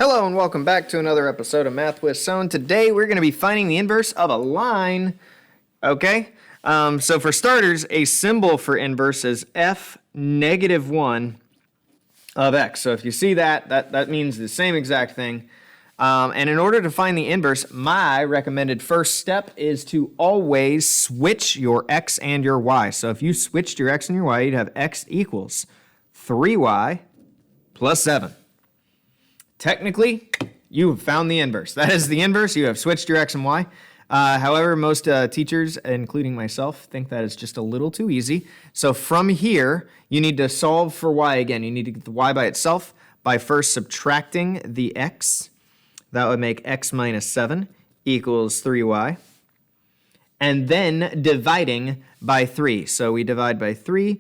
Hello and welcome back to another episode of Math with Sohn. Today we're going to be finding the inverse of a line. Okay, so for starters, a symbol for inverse is f negative 1 of x. So if you see that means the same exact thing. And in order to find the inverse, my recommended first step is to always switch your x and your y. So if you switched your x and your y, you'd have x equals 3y plus 7. Technically, you have found the inverse. That is the inverse. You have switched your x and y. However, most teachers, including myself, think that is just a little too easy. So from here, you need to solve for y again. You need to get the y by itself by first subtracting the x. That would make x minus 7 equals 3y. And then dividing by 3. So we divide by 3,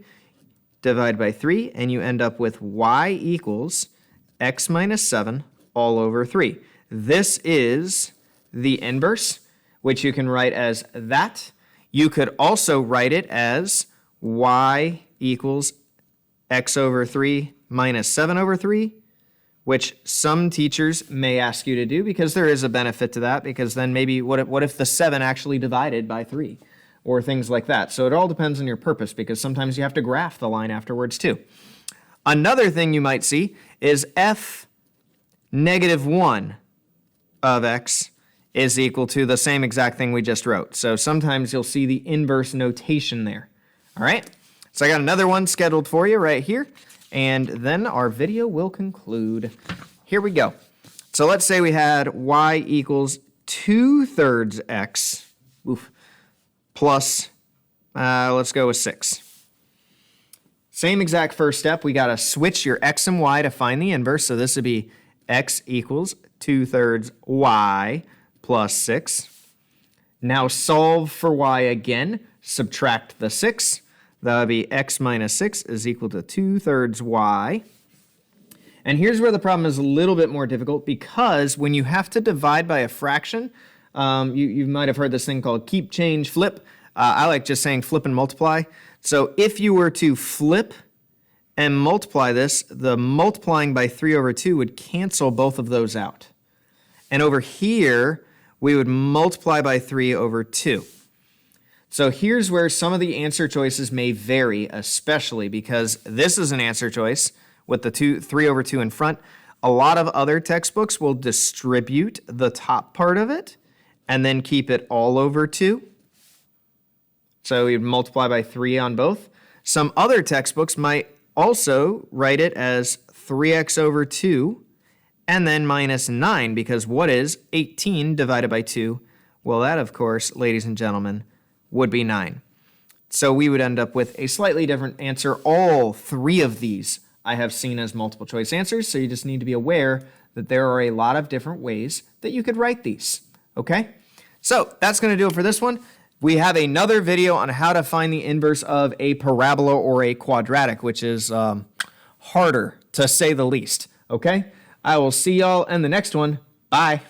and you end up with y equals x minus 7 all over 3. This is the inverse, which you can write as that. You could also write it as y equals x over 3 minus 7 over 3, which some teachers may ask you to do because there is a benefit to that, because then maybe what if the 7 actually divided by 3 or things like that. So it all depends on your purpose, because sometimes you have to graph the line afterwards too. Another thing you might see is f negative 1 of x is equal to the same exact thing we just wrote. So sometimes you'll see the inverse notation there. All right, so I got another one scheduled for you right here, and then our video will conclude. Here we go. So let's say we had y equals 2/3 x plus, let's go with 6. Same exact first step. We got to switch your x and y to find the inverse. So this would be x equals 2/3 y plus 6. Now solve for y again. Subtract the 6. That would be x minus 6 is equal to 2/3 y. And here's where the problem is a little bit more difficult, because when you have to divide by a fraction, you might have heard this thing called keep, change, flip. I like just saying flip and multiply. So if you were to flip and multiply this, the multiplying by 3 over 2 would cancel both of those out. And over here, we would multiply by 3 over 2. So here's where some of the answer choices may vary, especially because this is an answer choice with the 3 over 2 in front. A lot of other textbooks will distribute the top part of it and then keep it all over 2. So we'd multiply by 3 on both. Some other textbooks might also write it as 3x over 2 and then minus 9, because what is 18 divided by 2? Well, that, of course, ladies and gentlemen, would be 9. So we would end up with a slightly different answer. All 3 of these I have seen as multiple choice answers, so you just need to be aware that there are a lot of different ways that you could write these, okay? So that's going to do it for this one. We have another video on how to find the inverse of a parabola or a quadratic, which is harder to say the least, okay? I will see y'all in the next one. Bye.